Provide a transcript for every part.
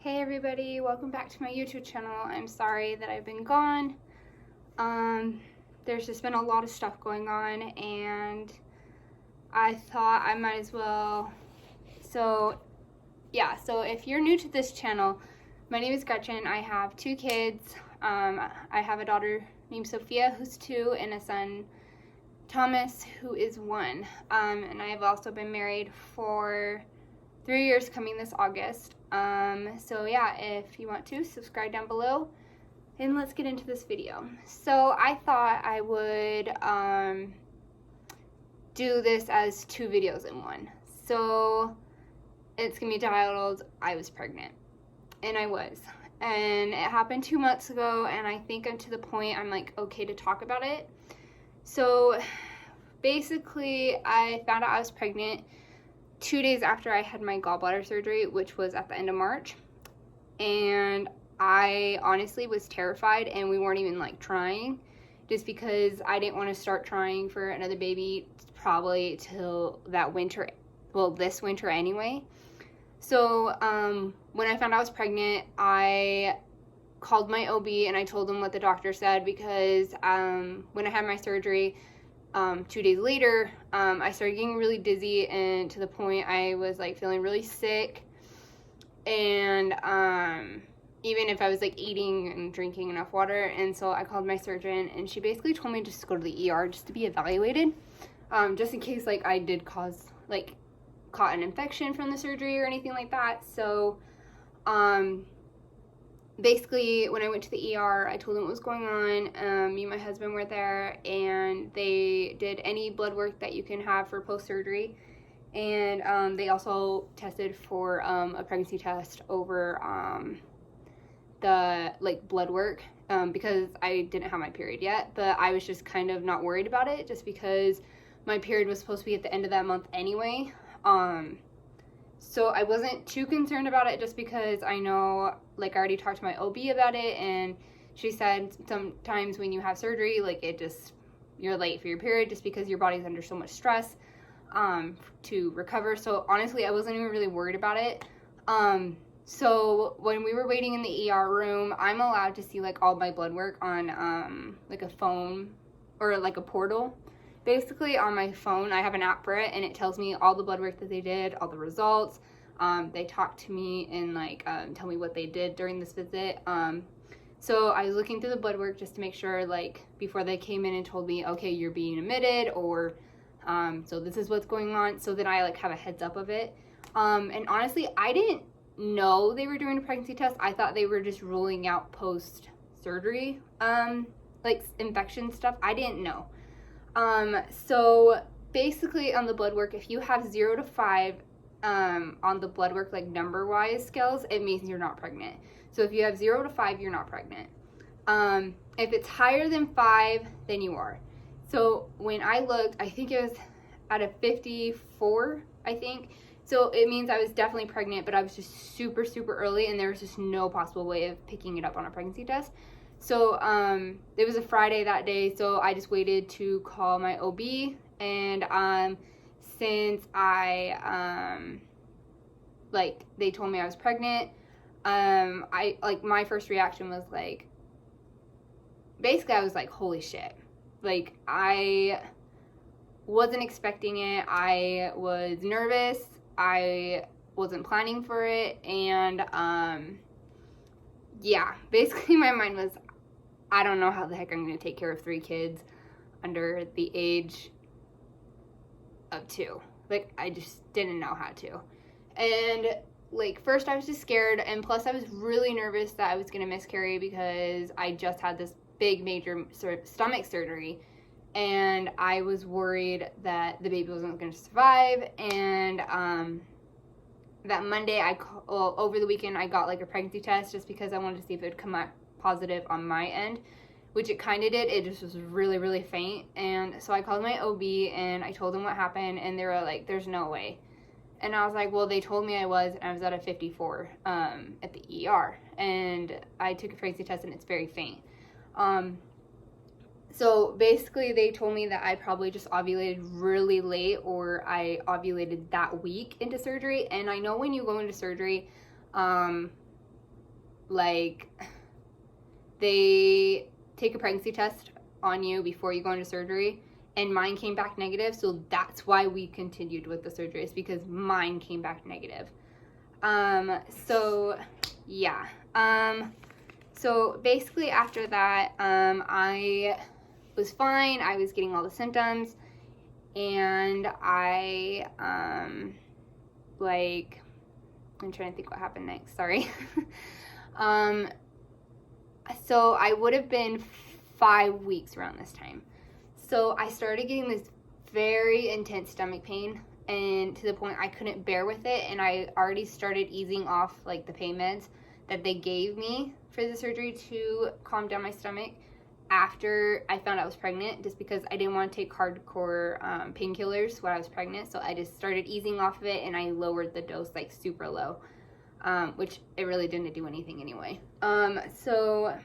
Hey everybody, welcome back to my YouTube channel. I'm sorry that I've been gone. There's just been a lot of stuff going on and I thought I might as well. So if you're new to this channel, my name is Gretchen. I have 2 kids. I have a daughter named Sophia who's 2 and a son Thomas who is 1. And I have also been married for 3 years coming this August. If you want to, subscribe down below and let's get into this video. So I thought I would do this as 2 videos in one. So it's gonna be titled I Was Pregnant. And I was. And it happened 2 months ago, and I think I'm to the point I'm like okay to talk about it. So basically I found out I was pregnant 2 days after I had my gallbladder surgery, which was at the end of March. And I honestly was terrified, and we weren't even like trying, just because I didn't want to start trying for another baby probably till that winter, well, this winter anyway. So when I found out I was pregnant, I called my OB and I told him what the doctor said, because when I had my surgery 2 days later, I started getting really dizzy, and to the point I was like feeling really sick. And even if I was like eating and drinking enough water, and so I called my surgeon, and she basically told me just to go to the ER just to be evaluated, just in case like I did caught an infection from the surgery or anything like that. So basically, when I went to the ER, I told them what was going on. Me and my husband were there, and they did any blood work that you can have for post-surgery. And they also tested for a pregnancy test over the blood work, because I didn't have my period yet. But I was just kind of not worried about it, just because my period was supposed to be at the end of that month anyway. So I wasn't too concerned about it, just because I know, I already talked to my OB about it, and she said sometimes when you have surgery, you're late for your period just because your body's under so much stress to recover. So honestly, I wasn't even really worried about it. So when we were waiting in the ER room, I'm allowed to see all my blood work on a phone or a portal. Basically, on my phone, I have an app for it, and it tells me all the blood work that they did, all the results. They talk to me and tell me what they did during this visit. So I was looking through the blood work just to make sure, before they came in and told me, okay, you're being admitted, or so this is what's going on, so that I have a heads up of it. And honestly, I didn't know they were doing a pregnancy test. I thought they were just ruling out post-surgery infection stuff. I didn't know. So basically on the blood work, if you have 0 to 5 on the blood work number wise scales, it means you're not pregnant. So if you have 0 to 5, you're not pregnant. If it's higher than 5, then you are. So when I looked, I think it was at a 54, I think. So it means I was definitely pregnant, but I was just super, super early, and there was just no possible way of picking it up on a pregnancy test. So it was a Friday that day, so I just waited to call my OB, and since I they told me I was pregnant, my first reaction was basically I was holy shit. I wasn't expecting it. I was nervous. I wasn't planning for it, and basically my mind was, I don't know how the heck I'm going to take care of 3 kids under the age of 2. I just didn't know how to. And, first I was just scared, and plus I was really nervous that I was going to miscarry, because I just had this big major stomach surgery, and I was worried that the baby wasn't going to survive. And that Monday, over the weekend, I got a pregnancy test just because I wanted to see if it would come out positive on my end, which it kind of did. It just was really, really faint. And so I called my OB and I told them what happened, and they were like, there's no way. And I was like, well, they told me I was, and I was at a 54 at the ER, and I took a pregnancy test and it's very faint. So basically they told me that I probably just ovulated really late, or I ovulated that week into surgery. And I know when you go into surgery, like, they take a pregnancy test on you before you go into surgery, and mine came back negative, so that's why we continued with the surgery, is because mine came back negative. So yeah. So basically after that, I was fine. I was getting all the symptoms, and I, like, I'm trying to think what happened next, sorry. So I would have been 5 weeks around this time. So I started getting this very intense stomach pain, and to the point I couldn't bear with it, and I already started easing off like the pain meds that they gave me for the surgery to calm down my stomach after I found out I was pregnant, just because I didn't want to take hardcore painkillers when I was pregnant. So I just started easing off of it, and I lowered the dose like super low, which it really didn't do anything anyway. So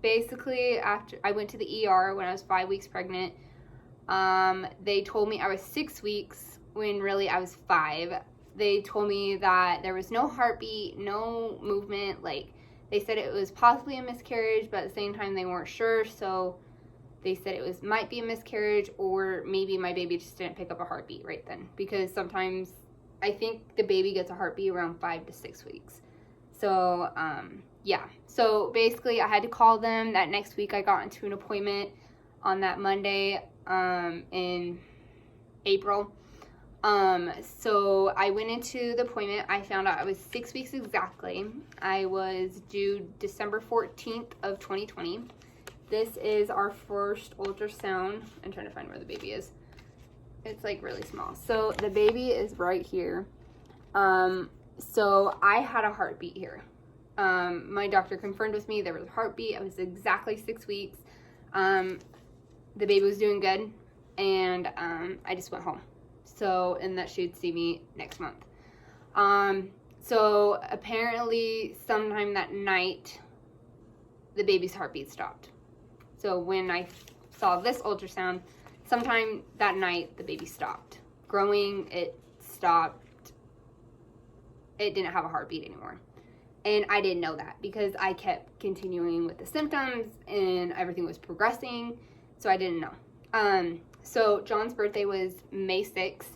basically after I went to the ER when I was 5 weeks pregnant, they told me I was 6 weeks when really I was 5. They told me that there was no heartbeat, no movement. Like, they said it was possibly a miscarriage, but at the same time they weren't sure. So they said it might be a miscarriage, or maybe my baby just didn't pick up a heartbeat right then, because sometimes I think the baby gets a heartbeat around 5 to 6 weeks. So yeah, so basically I had to call them. That next week I got into an appointment on that Monday in April. So I went into the appointment. I found out I was 6 weeks exactly. I was due December 14th of 2020. This is our first ultrasound. I'm trying to find where the baby is. It's like really small. So the baby is right here. So I had a heartbeat here. My doctor confirmed with me there was a heartbeat. I was exactly 6 weeks. The baby was doing good, and I just went home. So, and that she'd see me next month. So apparently sometime that night, the baby's heartbeat stopped. So when I saw this ultrasound, sometime that night, the baby stopped growing. It stopped. It didn't have a heartbeat anymore. And I didn't know that because I kept continuing with the symptoms and everything was progressing. So I didn't know. So John's birthday was May 6th,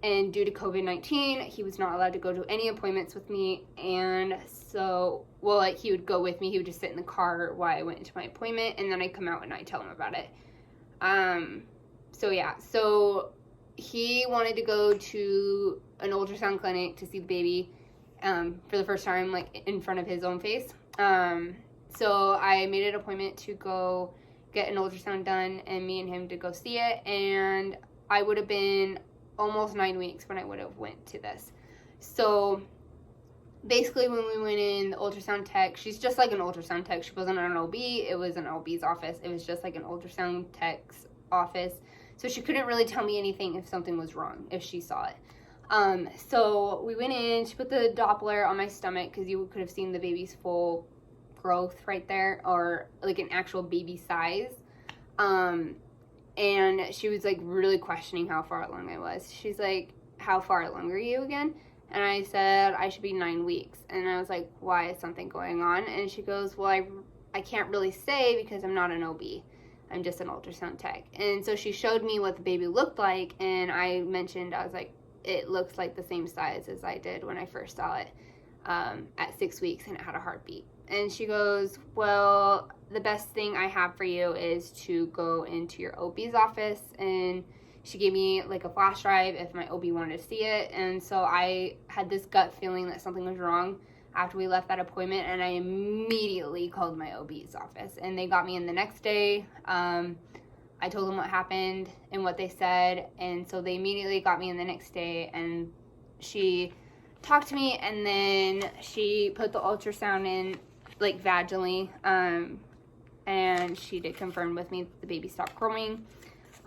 and due to COVID-19, he was not allowed to go to any appointments with me. And so, well, like, he would go with me. He would just sit in the car while I went into my appointment, and then I'd come out and I'd tell him about it. So yeah, so he wanted to go to an ultrasound clinic to see the baby for the first time, like, in front of his own face. So I made an appointment to go get an ultrasound done, and me and him to go see it. And I would have been almost 9 weeks when I would have went to this. So basically when we went in, the ultrasound tech, she's just like an ultrasound tech. She wasn't an OB. It was an OB's office. It was just like an ultrasound tech's office. So she couldn't really tell me anything if something was wrong, if she saw it. So we went in, she put the Doppler on my stomach, because you could have seen the baby's full growth right there, or like an actual baby size. And she was like really questioning how far along I was. She's like, how far along are you again? And I said I should be 9 weeks. And I was like, why, is something going on? And she goes, well, I can't really say because I'm not an OB. I'm just an ultrasound tech. And so she showed me what the baby looked like, and I mentioned, I was like, it looks like the same size as I did when I first saw it at 6 weeks, and it had a heartbeat. And she goes, well, the best thing I have for you is to go into your OB's office. And she gave me like a flash drive if my OB wanted to see it. And so I had this gut feeling that something was wrong after we left that appointment, and I immediately called my OB's office, and they got me in the next day. I told them what happened and what they said, and so they immediately got me in the next day, and she talked to me, and then she put the ultrasound in, like, vaginally, and she did confirm with me that the baby stopped growing.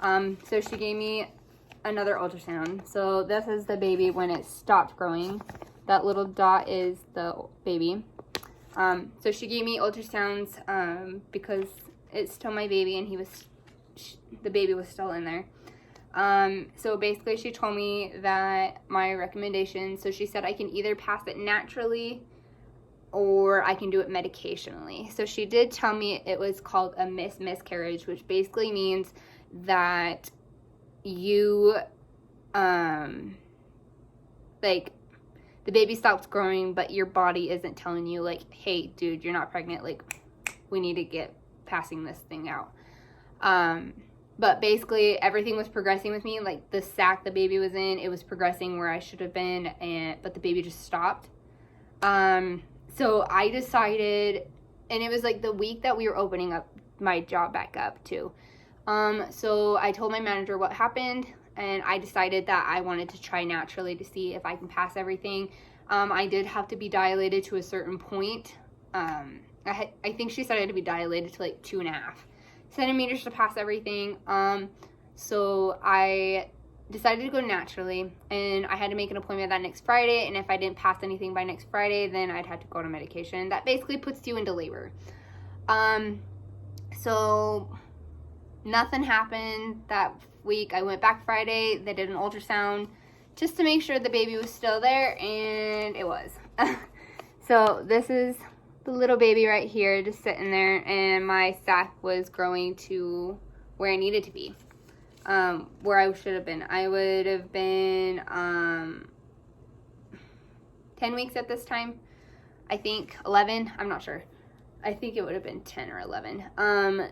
So she gave me another ultrasound. So this is the baby when it stopped growing. That little dot is the baby. So she gave me ultrasounds because it's still my baby, and the baby was still in there. So basically she told me that my recommendation, so she said I can either pass it naturally or I can do it medicationally. So she did tell me it was called a miscarriage, which basically means that you, like, the baby stops growing, but your body isn't telling you, like, hey, dude, you're not pregnant. Like, we need to get passing this thing out. But basically, everything was progressing with me. Like, the sac the baby was in, it was progressing where I should have been, but the baby just stopped. So I decided, and it was like the week that we were opening up my job back up too. So I told my manager what happened, and I decided that I wanted to try naturally to see if I can pass everything. I did have to be dilated to a certain point. I think she said I had to be dilated to like 2.5 centimeters to pass everything. So I decided to go naturally, and I had to make an appointment that next Friday, and if I didn't pass anything by next Friday, then I'd have to go to medication. That basically puts you into labor. So nothing happened that week. I went back Friday. They did an ultrasound just to make sure the baby was still there, and it was. So this is the little baby right here just sitting there, and my sac was growing to where I needed to be. Where I should have been. I would have been 10 weeks at this time. I think 11. I'm not sure. I think it would have been 10 or 11.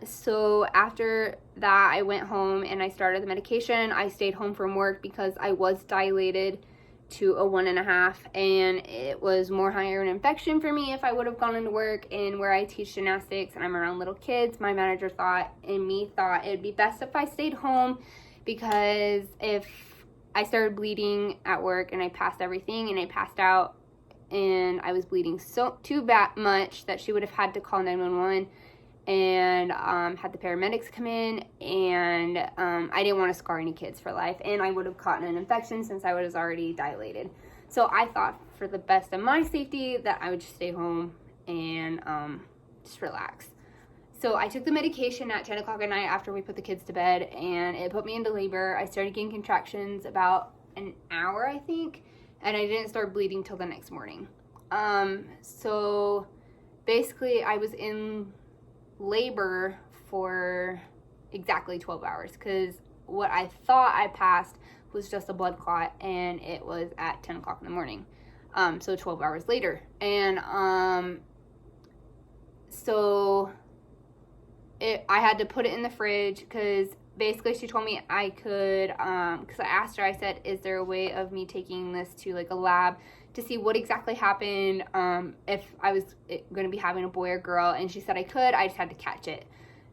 So after that, I went home and I started the medication. I stayed home from work because I was dilated to a 1.5, and it was more higher an infection for me if I would have gone into work. And where I teach gymnastics and I'm around little kids, my manager thought it'd be best if I stayed home, because if I started bleeding at work and I passed everything and I passed out and I was bleeding too much that she would have had to call 911 and had the paramedics come in, and I didn't want to scar any kids for life, and I would have caught an infection since I was already dilated. So I thought for the best of my safety that I would just stay home and just relax. So I took the medication at 10 o'clock at night after we put the kids to bed, and it put me into labor. I started getting contractions about an hour, I think, and I didn't start bleeding till the next morning. So basically I was in labor for exactly 12 hours, because what I thought I passed was just a blood clot, and it was at 10 o'clock in the morning. So 12 hours later. And I had to put it in the fridge, because basically she told me I could, because I asked her, I said, is there a way of me taking this to like a lab to see what exactly happened, if I was going to be having a boy or girl? And she said I could, I just had to catch it.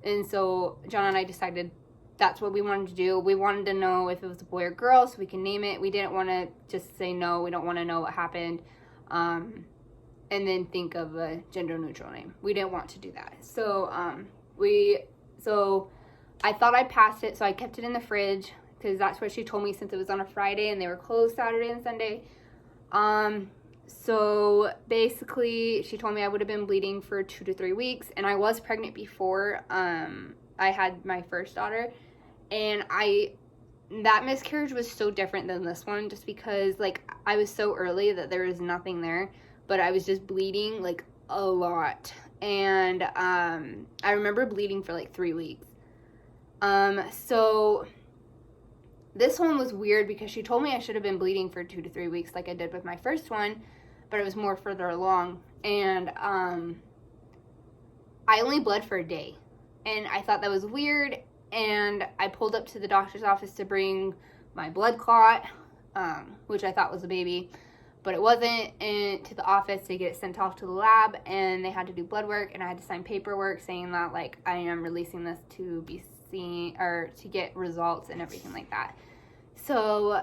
And so John and I decided that's what we wanted to do. We wanted to know if it was a boy or girl so we can name it. We didn't want to just say no. We don't want to know what happened, and then think of a gender neutral name. We didn't want to do that. So I thought I passed it, so I kept it in the fridge, because that's what she told me, since it was on a Friday and they were closed Saturday and Sunday. So basically she told me I would have been bleeding for 2 to 3 weeks, and I was pregnant before I had my first daughter, and that miscarriage was so different than this one, just because like I was so early that there was nothing there, but I was just bleeding like a lot. And I remember bleeding for like 3 weeks. So this one was weird, because she told me I should have been bleeding for 2 to 3 weeks like I did with my first one, but it was more further along. And I only bled for a day, and I thought that was weird, and I pulled up to the doctor's office to bring my blood clot, which I thought was a baby, but it wasn't, and to the office to get it sent off to the lab, and they had to do blood work, and I had to sign paperwork saying that like I am releasing this to be seen, or to get results and everything like that. So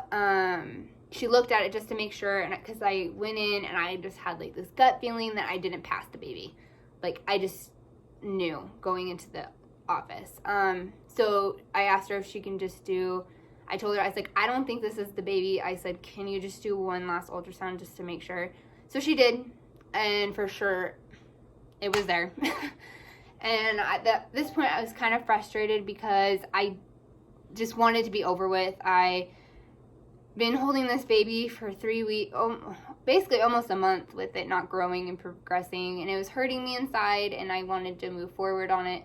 she looked at it just to make sure, and because I went in and I just had like this gut feeling that I didn't pass the baby. Like I just knew going into the office. So I asked her if she can just do, I told her, I was like, I don't think this is the baby. I said, can you just do one last ultrasound just to make sure? So she did, and for sure it was there. And at this point I was kind of frustrated, because I just wanted to be over with. I been holding this baby for 3 weeks, basically almost a month, with it not growing and progressing, and it was hurting me inside, and I wanted to move forward on it.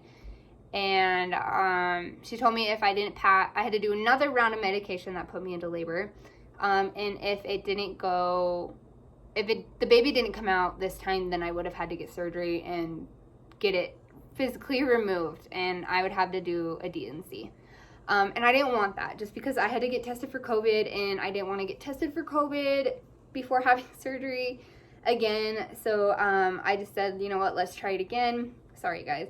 And she told me if I didn't pass, I had to do another round of medication that put me into labor. And if it didn't go, the baby didn't come out this time, then I would have had to get surgery and get it physically removed, and I would have to do a D&C. And I didn't want that, just because I had to get tested for COVID, and I didn't want to get tested for COVID before having surgery again. So I just said, you know what, let's try it again. Sorry, guys.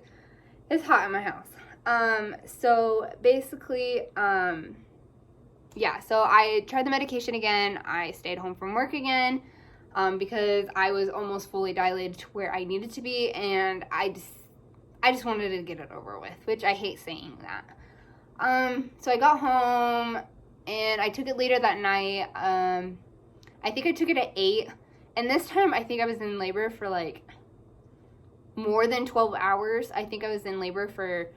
It's hot in my house. So basically, yeah, so I tried the medication again. I stayed home from work again because I was almost fully dilated to where I needed to be, and I just wanted to get it over with, which I hate saying that. So I got home, and I took it later that night. I think I took it at 8, and this time I think I was in labor for like more than 12 hours. I think I was in labor for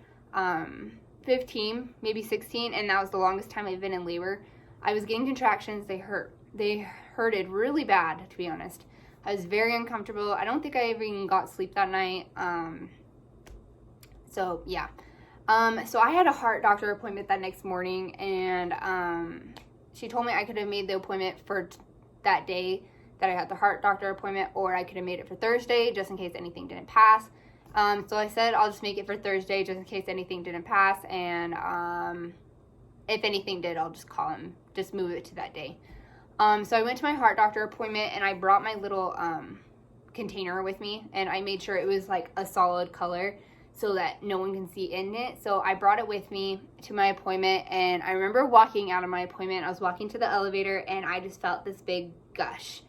15, maybe 16, and that was the longest time I've been in labor. I was getting contractions. They hurted really bad, to be honest. I was very uncomfortable. I don't think I even got sleep that night. So yeah. So I had a heart doctor appointment that next morning, and she told me I could have made the appointment for that day that I had the heart doctor appointment, or I could have made it for Thursday just in case anything didn't pass. So I said I'll just make it for Thursday just in case anything didn't pass, and if anything did, I'll just call him, just move it to that day. So I went to my heart doctor appointment, and I brought my little container with me, and I made sure it was like a solid color so that no one can see in it. So I brought it with me to my appointment, and I remember walking out of my appointment. I was walking to the elevator, and I just felt this big gush.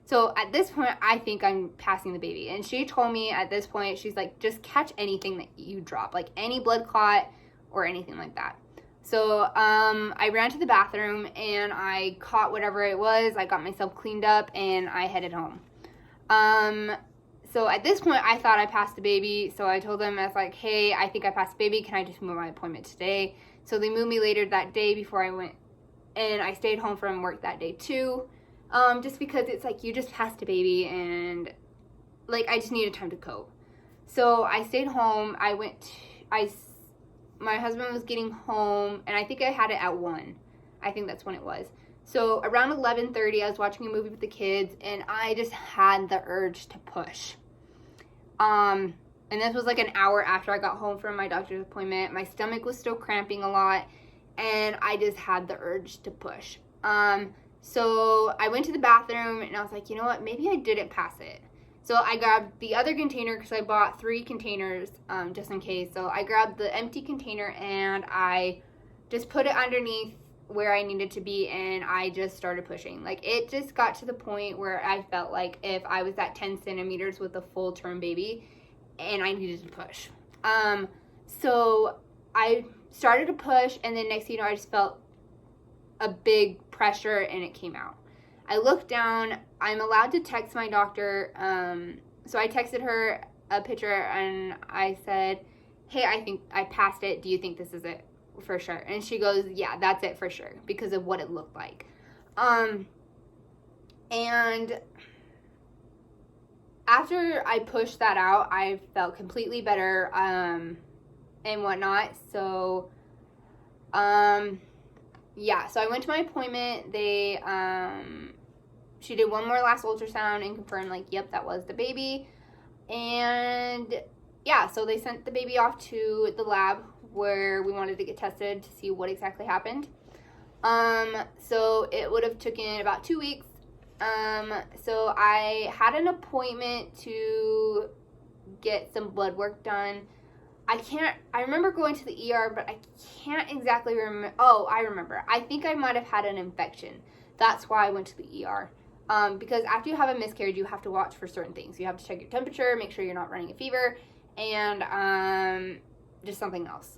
So at this point, I think I'm passing the baby. And she told me at this point, she's like, just catch anything that you drop, like any blood clot or anything like that. So I ran to the bathroom, and I caught whatever it was. I got myself cleaned up, and I headed home. So at this point, I thought I passed the baby. So I told them, I was like, hey, I think I passed the baby. Can I just move my appointment today? So they moved me later that day before I went, and I stayed home from work that day too. Just because it's like, you just passed a baby, and like, I just needed time to cope. So I stayed home. My husband was getting home, and I think I had it at 1. I think that's when it was. So around 11:30, I was watching a movie with the kids, and I just had the urge to push. And this was like an hour after I got home from my doctor's appointment. My stomach was still cramping a lot, and I just had the urge to push. So I went to the bathroom, and I was like, you know what, maybe I didn't pass it. So I grabbed the other container, because I bought 3 containers just in case. So I grabbed the empty container, and I just put it underneath where I needed to be, and I just started pushing. Like, it just got to the point where I felt like if I was at 10 centimeters with a full-term baby, and I needed to push. So I started to push, and then next thing you know, I just felt a big pressure, and it came out. I looked down. I'm allowed to text my doctor. So I texted her a picture, and I said, hey, I think I passed it. Do you think this is it for sure? And she goes, yeah, that's it for sure, because of what it looked like. And after I pushed that out, I felt completely better and whatnot. So yeah, so I went to my appointment. She did one more last ultrasound and confirmed, like, yep, that was the baby. And yeah, so they sent the baby off to the lab where we wanted to get tested to see what exactly happened. So it would have taken about 2 weeks. So I had an appointment to get some blood work done. I remember going to the ER, but I can't exactly remember. Oh, I remember. I think I might have had an infection. That's why I went to the ER. Because after you have a miscarriage, you have to watch for certain things. You have to check your temperature, make sure you're not running a fever, and just something else.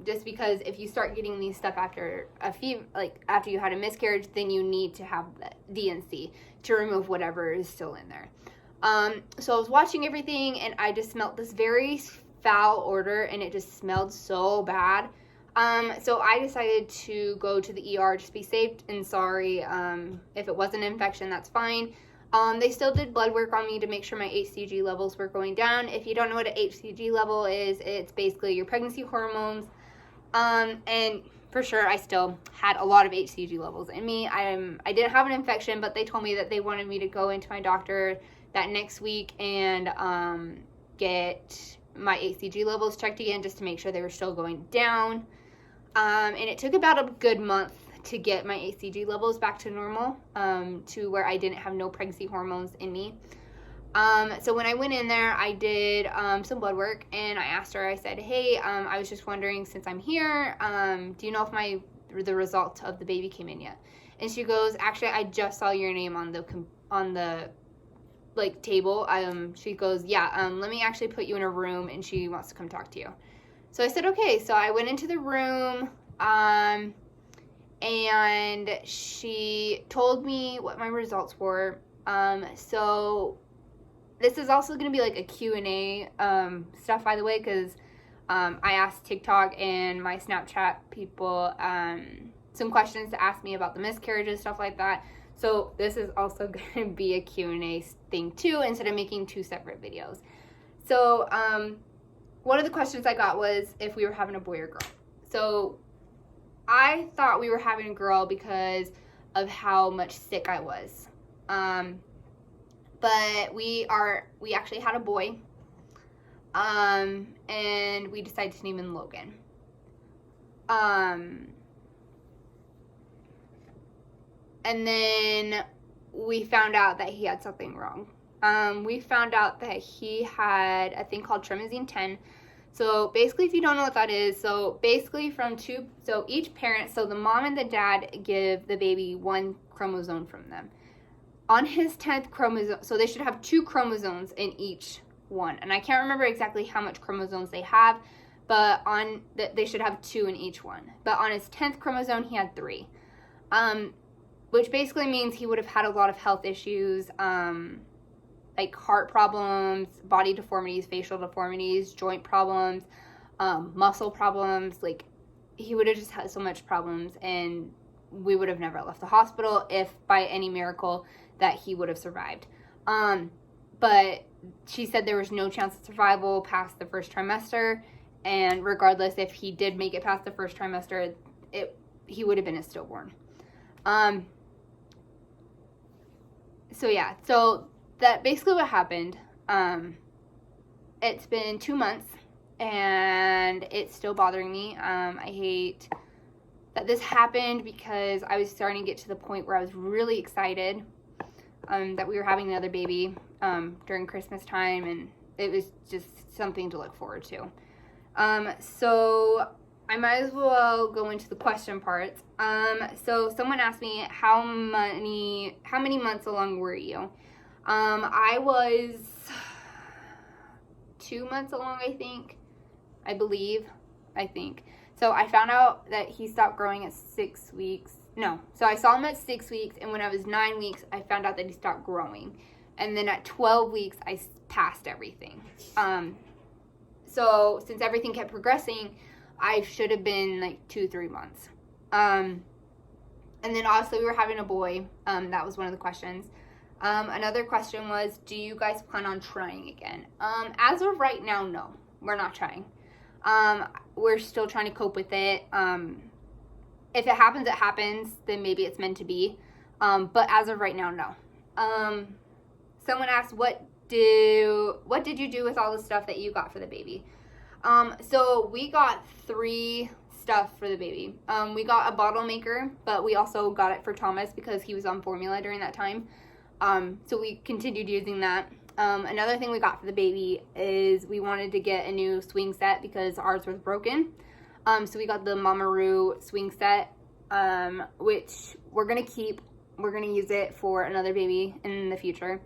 Just because if you start getting these stuff after a fever, like after you had a miscarriage, then you need to have the D&C to remove whatever is still in there. So I was watching everything, and I just smelled this very foul odor, and it just smelled so bad. So I decided to go to the ER, just be safe and sorry. If it was an infection, that's fine. They still did blood work on me to make sure my HCG levels were going down. If you don't know what an HCG level is, it's basically your pregnancy hormones. And for sure, I still had a lot of HCG levels in me. I didn't have an infection, but they told me that they wanted me to go into my doctor that next week and get my HCG levels checked again just to make sure they were still going down. And it took about a good month to get my HCG levels back to normal, to where I didn't have no pregnancy hormones in me. So when I went in there, I did some blood work, and I asked her, I said, hey, I was just wondering, since I'm here, do you know if the result of the baby came in yet? And she goes, actually, I just saw your name on the like table. She goes, yeah, let me actually put you in a room, and she wants to come talk to you. So I said, okay. So I went into the room, and she told me what my results were. So this is also going to be like a Q&A stuff, by the way, because I asked TikTok and my Snapchat people some questions to ask me about the miscarriages, stuff like that. So this is also going to be a Q&A thing too, instead of making two separate videos. So one of the questions I got was if we were having a boy or girl. So I thought we were having a girl because of how much sick I was. But we actually had a boy. And we decided to name him Logan. And then we found out that he had something wrong. We found out that he had a thing called trimazine 10. So basically, if you don't know what that is, so basically so each parent, so the mom and the dad give the baby one chromosome from them. On his 10th chromosome, so they should have 2 chromosomes in each one. And I can't remember exactly how much chromosomes they have, but they should have 2 in each one. But on his 10th chromosome, he had 3. Which basically means he would have had a lot of health issues, like heart problems, body deformities, facial deformities, joint problems, muscle problems. Like, he would have just had so much problems, and we would have never left the hospital if by any miracle that he would have survived. But she said there was no chance of survival past the first trimester, and regardless if he did make it past the first trimester, he would have been a stillborn. So yeah, so that basically what happened. It's been 2 months, and it's still bothering me. I hate that this happened because I was starting to get to the point where I was really excited that we were having another baby during Christmas time, and it was just something to look forward to. So I might as well go into the question parts. So someone asked me how many months along were you? I was 2 months along, I believe. So I found out that he stopped growing at 6 weeks. No, so I saw him at 6 weeks, and when I was 9 weeks, I found out that he stopped growing. And then at 12 weeks, I passed everything. So since everything kept progressing, I should have been like 2-3 months. And then also we were having a boy. That was one of the questions. Another question was, do you guys plan on trying again? As of right now, no, we're not trying. We're still trying to cope with it. If it happens, it happens. Then maybe it's meant to be. But as of right now, no. Someone asked, what did you do with all the stuff that you got for the baby? So we got 3 stuff for the baby. We got a bottle maker, but we also got it for Thomas because he was on formula during that time. So we continued using that. Another thing we got for the baby is we wanted to get a new swing set because ours was broken. So we got the Mamaroo swing set, which we're going to keep. We're going to use it for another baby in the future.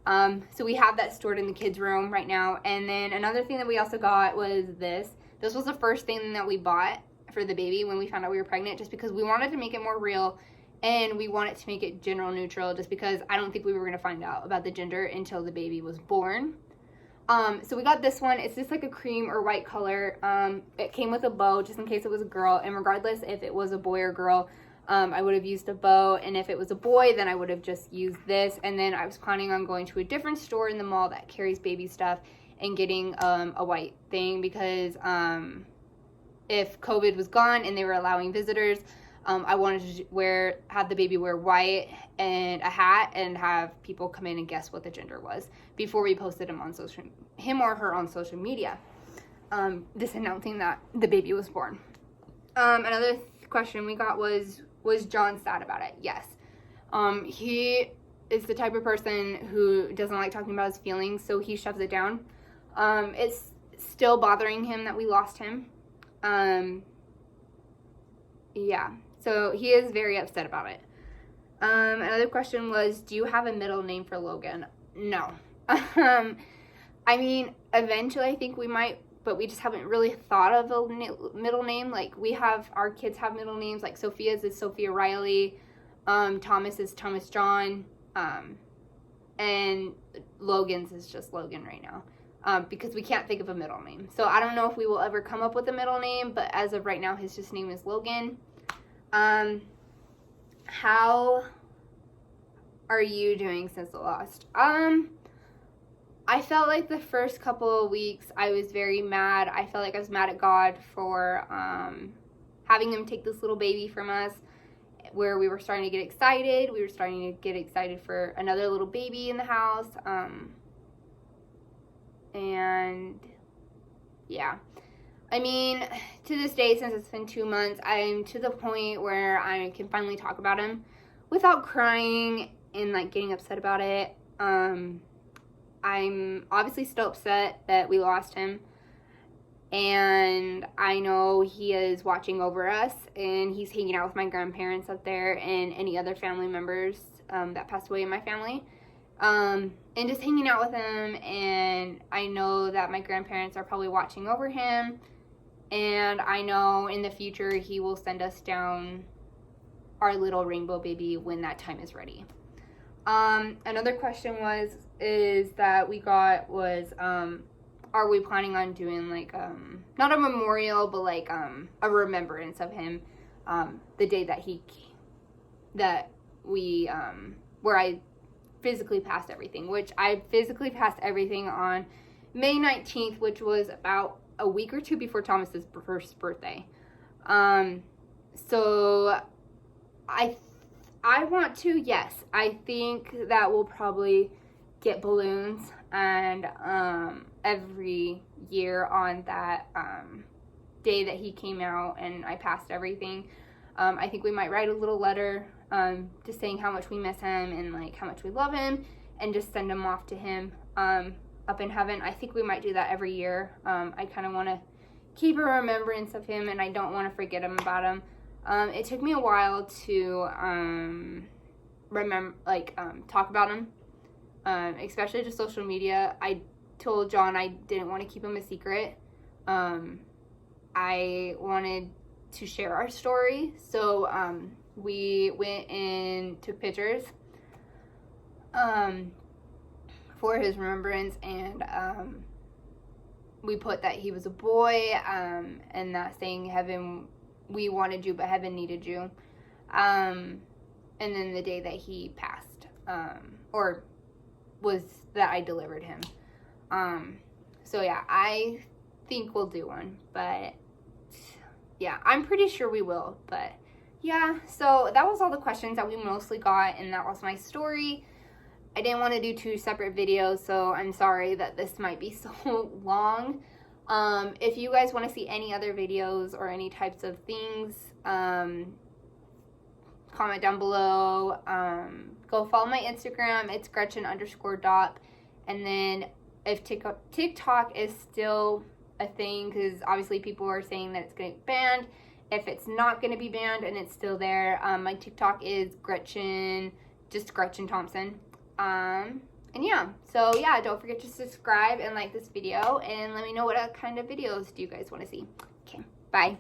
So we have that stored in the kids' room right now. And then another thing that we also got was this. This was the first thing that we bought for the baby when we found out we were pregnant, just because we wanted to make it more real, and we wanted to make it gender neutral, just because I don't think we were going to find out about the gender until the baby was born. So we got this one. It's just like a cream or white color. It came with a bow just in case it was a girl, and regardless if it was a boy or girl, I would have used a bow, and if it was a boy, then I would have just used this. And then I was planning on going to a different store in the mall that carries baby stuff and getting a white thing, because if COVID was gone and they were allowing visitors, I wanted to have the baby wear white and a hat and have people come in and guess what the gender was before we posted him or her on social media, just announcing that the baby was born. Another question we got was John sad about it? Yes. He is the type of person who doesn't like talking about his feelings, so he shoves it down. It's still bothering him that we lost him. Yeah, so he is very upset about it. Another question was, do you have a middle name for Logan? No. I mean, eventually I think we might, but we just haven't really thought of a middle name. Like, our kids have middle names, like Sophia's is Sophia Riley, Thomas is Thomas John, and Logan's is just Logan right now, because we can't think of a middle name. So I don't know if we will ever come up with a middle name, but as of right now, his just name is Logan. How are you doing since the lost? I felt like the first couple of weeks I was very mad. I felt like I was mad at God for having him take this little baby from us, where we were starting to get excited. We were starting to get excited for another little baby in the house. And yeah, I mean, to this day, since it's been 2 months, I'm to the point where I can finally talk about him without crying and like getting upset about it. I'm obviously still upset that we lost him, and I know he is watching over us, and he's hanging out with my grandparents up there and any other family members that passed away in my family, and just hanging out with him. And I know that my grandparents are probably watching over him, and I know in the future he will send us down our little rainbow baby when that time is ready. Another question is that we got was, are we planning on doing like, not a memorial, but like, a remembrance of him, the day that where I physically passed everything, which I physically passed everything on May 19th, which was about a week or two before Thomas's first birthday. So I want to, yes, I think that we'll probably get balloons and every year on that day that he came out and I passed everything. I think we might write a little letter just saying how much we miss him and like how much we love him, and just send him off to him up in heaven. I think we might do that every year. I kind of want to keep a remembrance of him, and I don't want to forget him about him. It took me a while to talk about him, especially to social media. I told John I didn't want to keep him a secret. I wanted to share our story, so we went and took pictures for his remembrance, and we put that he was a boy, and that saying, heaven, we wanted you, but heaven needed you. And then the day that he passed, or was that I delivered him. So yeah, I think we'll do one, but yeah, I'm pretty sure we will. But yeah, so that was all the questions that we mostly got, and that was my story. I didn't want to do 2 separate videos, so I'm sorry that this might be so long. If you guys want to see any other videos or any types of things, comment down below. Go follow my Instagram. It's Gretchen_Dopp. And then if TikTok is still a thing, because obviously people are saying that it's going to get banned. If it's not going to be banned and it's still there, my TikTok is just Gretchen Thompson. And yeah, so yeah, don't forget to subscribe and like this video, and let me know what kind of videos do you guys want to see. Okay, bye.